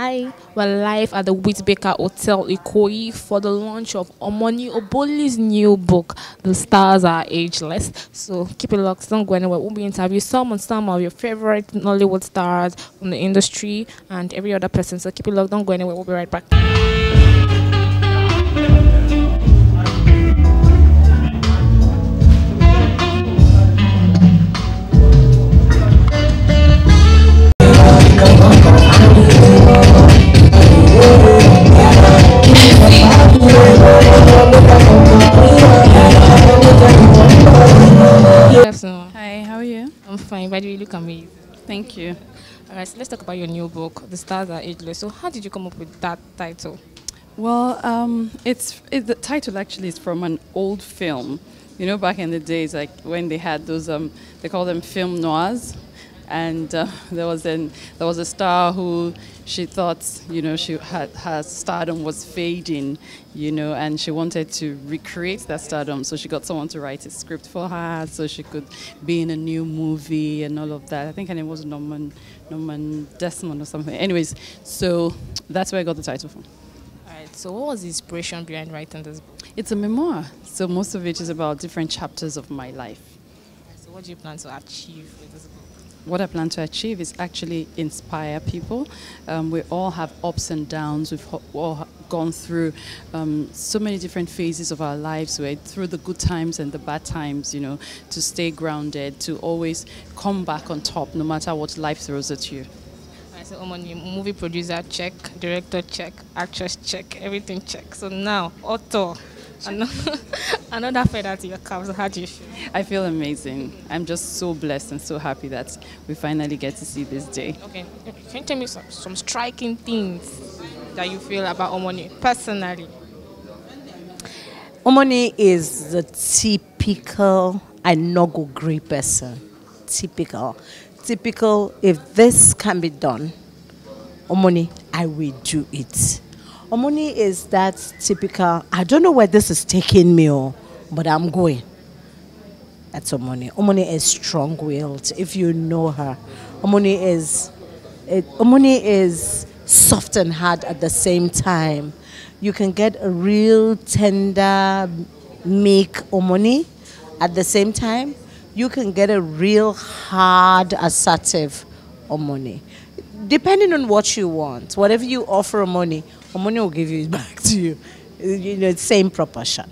Hi, we're live at the Whitbaker Hotel Ikoyi for the launch of Omoni Oboli's new book, The Stars Are Ageless. So keep it locked, don't go anywhere. We'll be interviewing some of your favorite Nollywood stars from the industry and every other person. So keep it locked, don't go anywhere. We'll be right back. Yes, no. Hi, how are you? I'm fine. By the way, you look amazing. Thank you. All right, so let's talk about your new book, The Stars Are Ageless. So how did you come up with that title? Well, the title actually is from an old film. You know, back in the days, like when they had those, they call them film noirs. And there was a star who she thought, you know, her stardom was fading, you know, and she wanted to recreate that stardom. So she got someone to write a script for her so she could be in a new movie and all of that. I think her name was Norman Desmond or something. Anyways, so that's where I got the title from. All right, so what was the inspiration behind writing this book? It's a memoir, so most of it is about different chapters of my life. So what do you plan to achieve with this book? What I plan to achieve is actually inspire people. We all have ups and downs. We've all gone through so many different phases of our lives. We're through the good times and the bad times, you know, to stay grounded, to always come back on top no matter what life throws at you. So Omoni, movie producer check, director check, actress check, everything check. So now, author. Another feather to your cap. So how do you feel? I feel amazing. I'm just so blessed and so happy that we finally get to see this day. Okay. Can you tell me some striking things that you feel about Omoni personally? Omoni is the typical I no go great person. Typical, if this can be done, Omoni, I will do it. Omoni is that typical, I don't know where this is taking me, but I'm going. That's Omoni. Omoni is strong-willed, if you know her. Omoni is soft and hard at the same time. You can get a real tender, meek Omoni. At the same time, you can get a real hard, assertive Omoni. Depending on what you want, whatever you offer Omoni will give it back to you. You know, same proportion.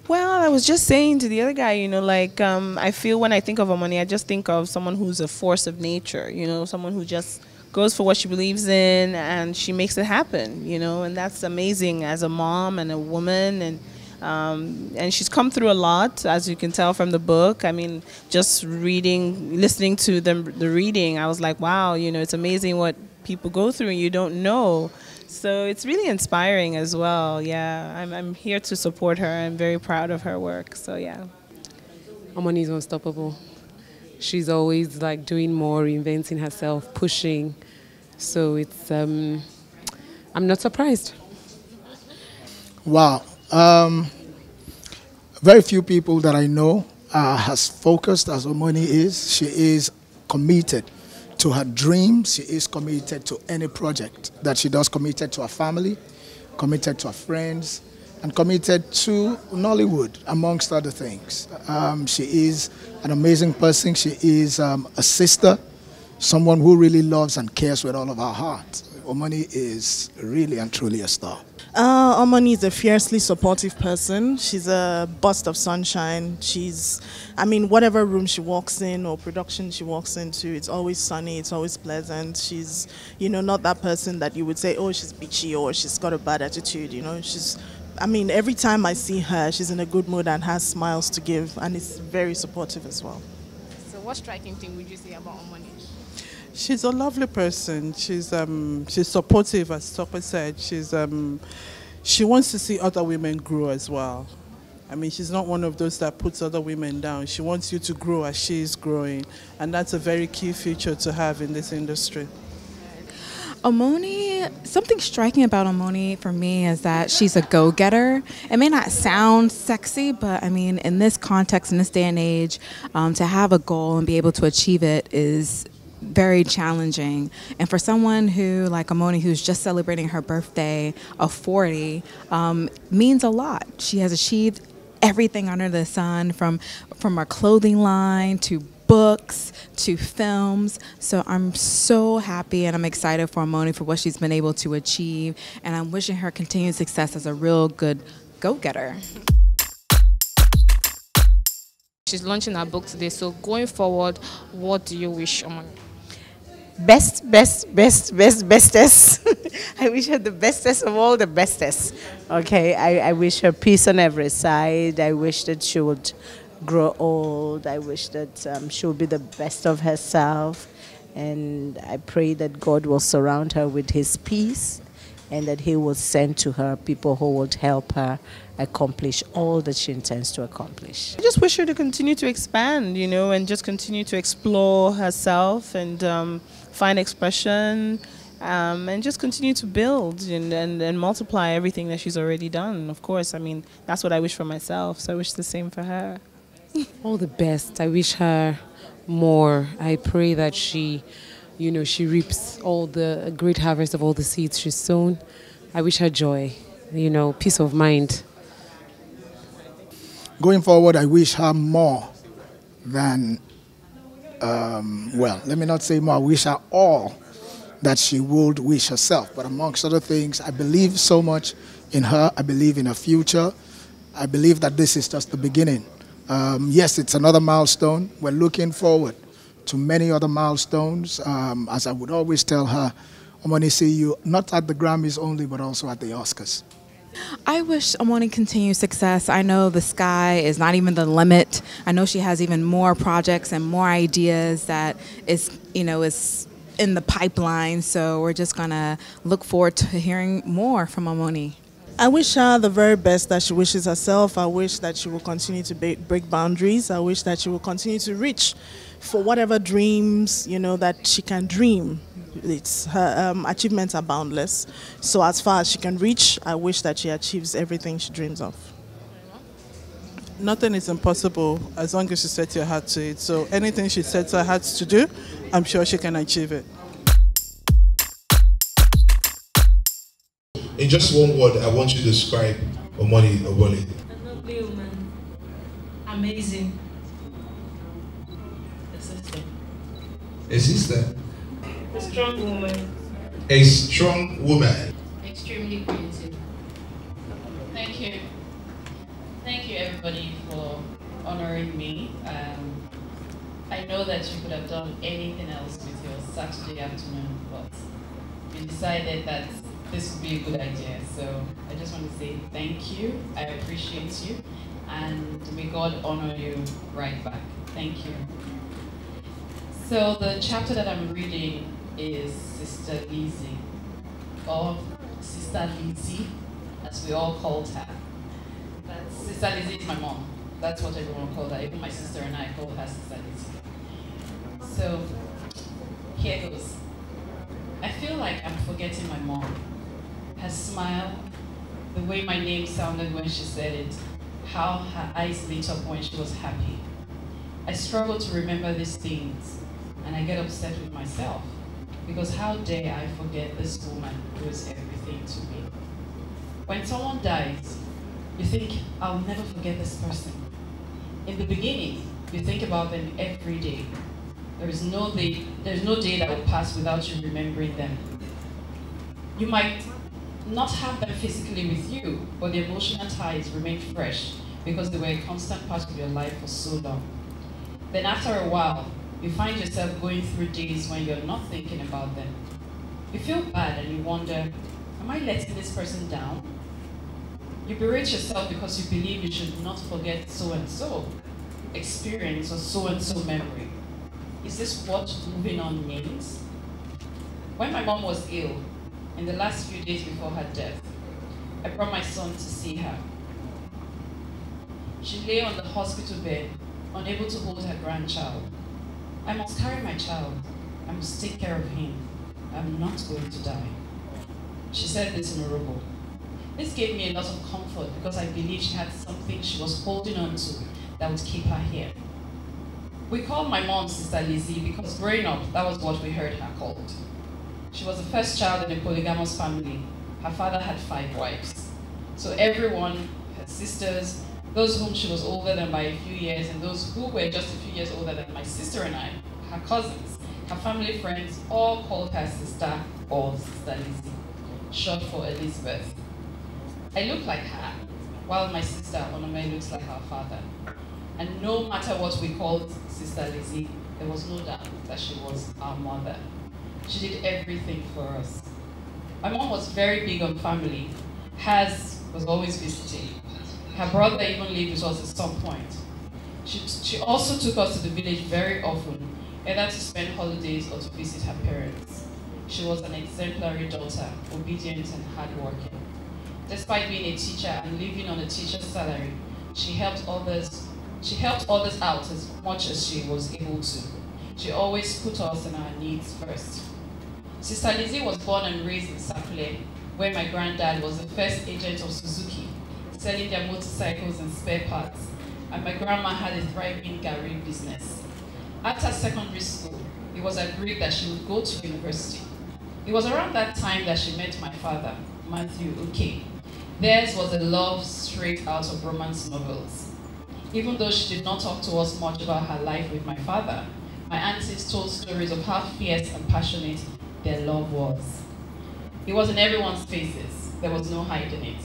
Well, I was just saying to the other guy, you know, like, I feel when I think of Omoni, I just think of someone who's a force of nature, you know, someone who just goes for what she believes in and she makes it happen, you know, and that's amazing as a mom and a woman. And she's come through a lot, as you can tell from the book. I mean, just listening to the reading, I was like, wow, you know, it's amazing what people go through and you don't know. So it's really inspiring as well. Yeah, I'm here to support her. I'm very proud of her work. So yeah. Omoni is unstoppable. She's always like doing more, reinventing herself, pushing. So it's I'm not surprised. Wow. Very few people that I know as focused as Omoni is. She is committed to her dreams. She is committed to any project that she does, committed to her family, committed to her friends, and committed to Nollywood, amongst other things. She is an amazing person. She is a sister, someone who really loves and cares with all of her heart. Omoni is really and truly a star. Omoni is a fiercely supportive person. She's a burst of sunshine. I mean, whatever room she walks in or production she walks into, it's always sunny, it's always pleasant. She's, you know, not that person that you would say, oh, she's bitchy or she's got a bad attitude, you know. I mean, every time I see her, she's in a good mood and has smiles to give, and is very supportive as well. So what striking thing would you say about Omoni? She's a lovely person. She's supportive, as Tope said. She wants to see other women grow as well. I mean, she's not one of those that puts other women down. She wants you to grow as she is growing, and that's a very key feature to have in this industry. Omoni, something striking about Omoni for me is that she's a go-getter. It may not sound sexy, but I mean, in this context, in this day and age, to have a goal and be able to achieve it is very challenging. And for someone who, like Omoni, who's just celebrating her birthday of 40, means a lot. She has achieved everything under the sun, from her clothing line to books to films. So I'm so happy and I'm excited for Omoni for what she's been able to achieve. And I'm wishing her continued success as a real good go-getter. She's launching her book today. So going forward, what do you wish Omoni? Bestest. I wish her the bestest of all the bestest. Okay, I wish her peace on every side. I wish that she would grow old. I wish that she would be the best of herself. And I pray that God will surround her with his peace and that he will send to her people who would help her accomplish all that she intends to accomplish. I just wish her to continue to expand, you know, and just continue to explore herself and find expression and just continue to build and multiply everything that she's already done. Of course, I mean, that's what I wish for myself, so I wish the same for her. All the best. I wish her more. I pray that she reaps all the great harvest of all the seeds she's sown. I wish her joy, peace of mind. Going forward, I wish her more than, let me not say more, I wish her all that she would wish herself. But amongst other things, I believe so much in her. I believe in her future. I believe that this is just the beginning. Yes, it's another milestone. We're looking forward to many other milestones. As I would always tell her, Omoni, see you not at the Grammys only, but also at the Oscars. I wish Omoni continued success. I know the sky is not even the limit. I know she has even more projects and more ideas that is in the pipeline. So we're just gonna look forward to hearing more from Omoni. I wish her the very best that she wishes herself. I wish that she will continue to break boundaries. I wish that she will continue to reach for whatever dreams, that she can dream. It's her achievements are boundless. So as far as she can reach, I wish that she achieves everything she dreams of. Nothing is impossible as long as she sets her heart to it. So anything she sets her heart to do, I'm sure she can achieve it. In just one word, I want you to describe Omoni Oboli. A lovely woman. Amazing. A sister. A sister. A strong woman. A strong woman. Extremely creative. Thank you. Thank you, everybody, for honoring me. I know that you could have done anything else with your Saturday afternoon, but you decided that this would be a good idea. So I just want to say thank you. I appreciate you. And may God honor you right back. Thank you. So the chapter that I'm reading is Sister Lizzie, or Sister Lizzie, as we all called her. Sister Lizzie is my mom. That's what everyone called her. Even my sister and I call her Sister Lizzie. So here goes. I feel like I'm forgetting my mom. Her smile, the way my name sounded when she said it, how her eyes lit up when she was happy. I struggle to remember these things, and I get upset with myself, because how dare I forget this woman who is everything to me. When someone dies, you think, I'll never forget this person. In the beginning, you think about them every day. There's no day that will pass without you remembering them. You might not have them physically with you, but the emotional ties remain fresh because they were a constant part of your life for so long. Then after a while, you find yourself going through days when you're not thinking about them. You feel bad and you wonder, am I letting this person down? You berate yourself because you believe you should not forget so-and-so experience or so-and-so memory. Is this what moving on means? When my mom was ill, in the last few days before her death, I brought my son to see her. She lay on the hospital bed, unable to hold her grandchild. I must carry my child. I must take care of him. I'm not going to die. She said this in Orobo. This gave me a lot of comfort because I believed she had something she was holding on to that would keep her here. We called my mom Sister Lizzie because growing up, that was what we heard her called. She was the first child in a polygamous family. Her father had 5 wives. So everyone, her sisters, those whom she was older than by a few years, and those who were just a few years older than my sister and I, her cousins, her family friends, all called her Sister or Sister Lizzie, short for Elizabeth. I look like her, while my sister Onome looks like her father. And no matter what we called Sister Lizzie, there was no doubt that she was our mother. She did everything for us. My mom was very big on family. Hers was always visiting. Her brother even lived with us at some point. She also took us to the village very often, either to spend holidays or to visit her parents. She was an exemplary daughter, obedient and hardworking. Despite being a teacher and living on a teacher's salary, she helped others out as much as she was able to. She always put us and our needs first. Sister Lizzie was born and raised in Sapele, where my granddad was the first agent of Suzuki, selling their motorcycles and spare parts, and my grandma had a thriving garri business. After secondary school, it was agreed that she would go to university. It was around that time that she met my father, Matthew Oke. Theirs was a love straight out of romance novels. Even though she did not talk to us much about her life with my father, my aunties told stories of how fierce and passionate their love was. It was in everyone's faces. There was no hiding it.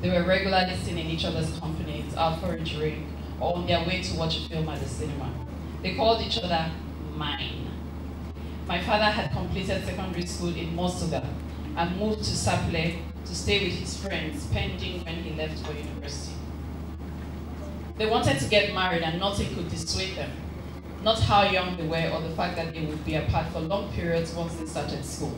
They were regularly seen in each other's companies, out for a drink, or on their way to watch a film at the cinema. They called each other mine. My father had completed secondary school in Mosoga and moved to Sapele to stay with his friends, pending when he left for university. They wanted to get married and nothing could dissuade them. Not how young they were or the fact that they would be apart for long periods once they started school.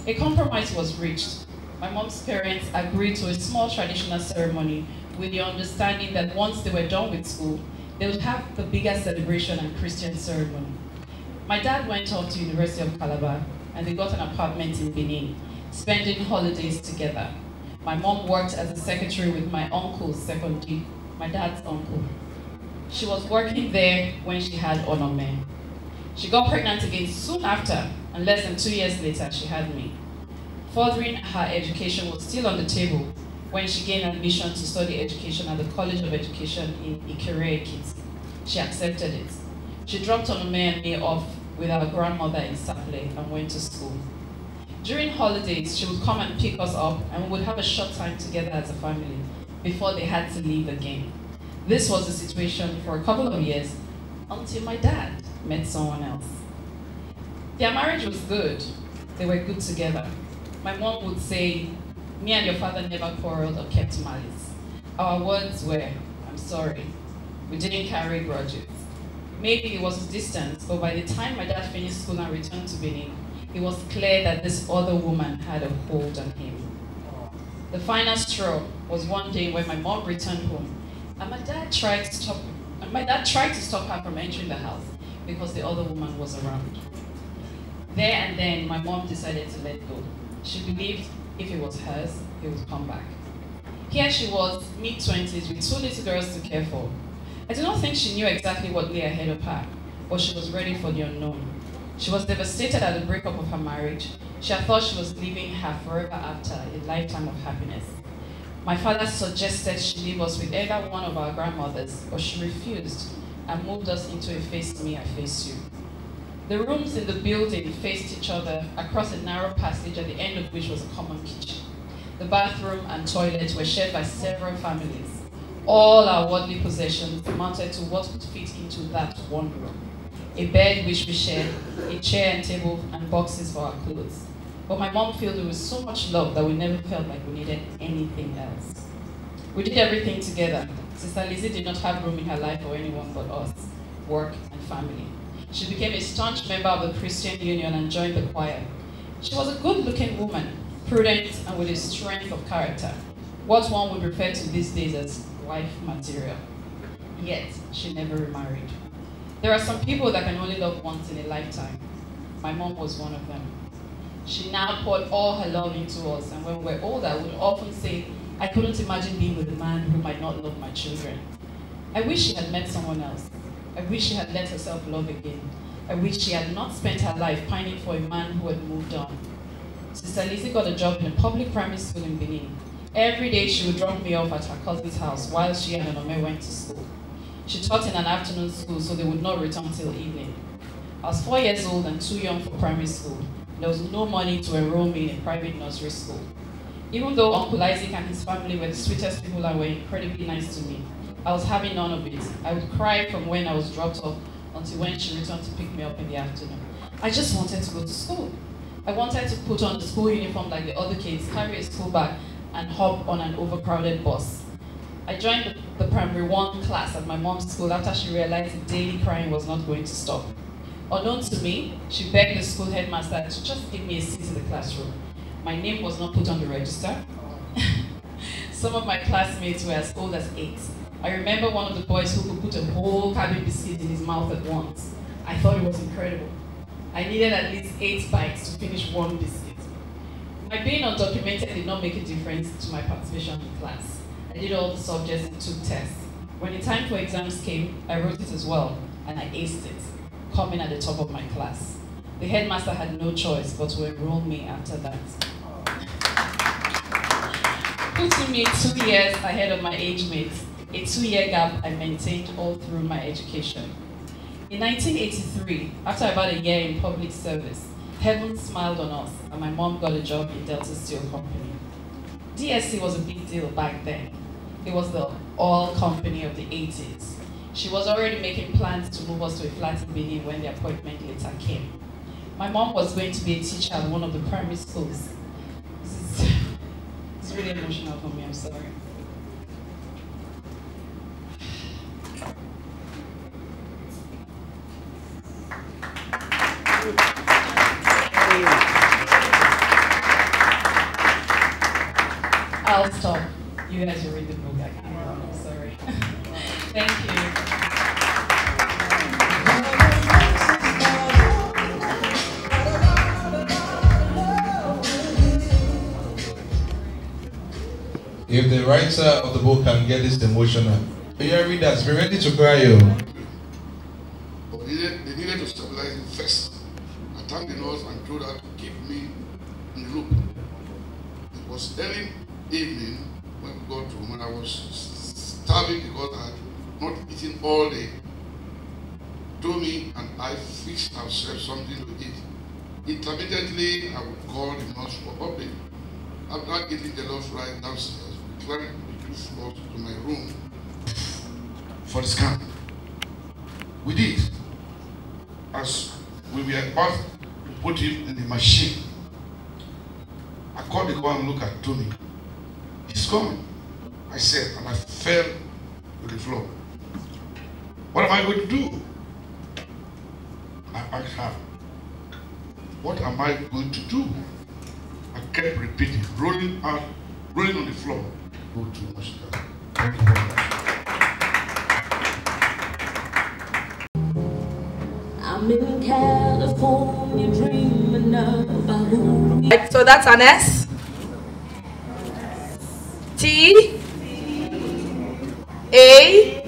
A compromise was reached. My mom's parents agreed to a small traditional ceremony with the understanding that once they were done with school, they would have the bigger celebration and Christian ceremony. My dad went off to University of Calabar and they got an apartment in Benin, spending holidays together. My mom worked as a secretary with my uncle, Sekondi, my dad's uncle. She was working there when she had Onome. She got pregnant again soon after, and less than 2 years later, she had me. Furthering her education was still on the table when she gained admission to study education at the College of Education in Ikere, Ekiti. She accepted it. She dropped Onome and me off with our grandmother in Sapele and went to school. During holidays, she would come and pick us up and we would have a short time together as a family before they had to leave again. This was the situation for a couple of years until my dad met someone else. Their marriage was good. They were good together. My mom would say, "Me and your father never quarreled or kept malice." Our words were, "I'm sorry. We didn't carry grudges." Maybe it was distance, but by the time my dad finished school and returned to Benin, it was clear that this other woman had a hold on him. The final straw was one day when my mom returned home, and my dad tried to stop her from entering the house because the other woman was around. There and then, my mom decided to let go. She believed if it was hers, it would come back. Here she was, mid-20s, with 2 little girls to care for. I do not think she knew exactly what lay ahead of her, but she was ready for the unknown. She was devastated at the breakup of her marriage. She had thought she was leaving her forever after a lifetime of happiness. My father suggested she leave us with either one of our grandmothers, but she refused and moved us into a face me, I face you. The rooms in the building faced each other across a narrow passage at the end of which was a common kitchen. The bathroom and toilet were shared by several families. All our worldly possessions amounted to what could fit into that one room. A bed which we shared, a chair and table, and boxes for our clothes. But my mom felt there was so much love that we never felt like we needed anything else. We did everything together. Sister Lizzie did not have room in her life for anyone but us, work and family. She became a staunch member of the Christian Union and joined the choir. She was a good-looking woman, prudent and with a strength of character, what one would refer to these days as wife material. Yet, she never remarried. There are some people that can only love once in a lifetime. My mom was one of them. She now poured all her love into us, and when we were older, I would often say, I couldn't imagine being with a man who might not love my children. I wish she had met someone else. I wish she had let herself love again. I wish she had not spent her life pining for a man who had moved on. Sister Lizzie got a job in a public primary school in Benin. Every day she would drop me off at her cousin's house while she and Onome went to school. She taught in an afternoon school, so they would not return till evening. I was 4 years old and too young for primary school. There was no money to enroll me in a private nursery school. Even though Uncle Isaac and his family were the sweetest people and were incredibly nice to me, I was having none of it. I would cry from when I was dropped off until when she returned to pick me up in the afternoon. I just wanted to go to school. I wanted to put on the school uniform like the other kids, carry a school bag, and hop on an overcrowded bus. I joined the primary 1 class at my mom's school after she realized the daily crying was not going to stop. Unknown to me, she begged the school headmaster to just give me a seat in the classroom. My name was not put on the register. Some of my classmates were as old as 8. I remember one of the boys who could put a whole cabin biscuit in his mouth at once. I thought it was incredible. I needed at least 8 bites to finish 1 biscuit. My being undocumented did not make a difference to my participation in class. I did all the subjects and took tests. When the time for exams came, I wrote it as well, and I aced it, coming at the top of my class. The headmaster had no choice but to enroll me after that. Putting me 2 years ahead of my age mates, a 2-year gap I maintained all through my education. In 1983, after about a year in public service, heaven smiled on us and my mom got a job in Delta Steel Company. DSC was a big deal back then. It was the oil company of the 80s. She was already making plans to move us to a flat in Benin when the appointment later came. My mom was going to be a teacher at one of the primary schools. This is really emotional for me, I'm sorry. I'll stop. You guys will read the book. I can't. I'm sorry. Thank you. If the writer of the book can get this emotional, your readers, be ready to cry. They needed to stabilize it first. I thanked the nurse and told her to keep me in the loop. It was early evening when we got home and I was starving because I had not eaten all day. Tommy and I fixed ourselves something to eat. Intermittently, I would call the nurse for update. After getting the love right downstairs, we climbed the 2 floors to my room for the scan. We did. As we were about to put him in the machine, I called the girl and looked at Tony. He's coming, I said, and I fell to the floor. What am I going to do? I asked her, what am I going to do? I kept repeating, rolling on the floor. Go to Moscow. Thank you very much. I'm in California dreaming about who. So that's an S. T. A.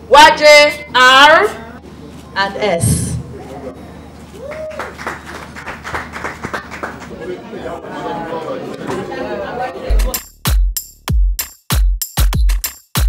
Waje R. And S.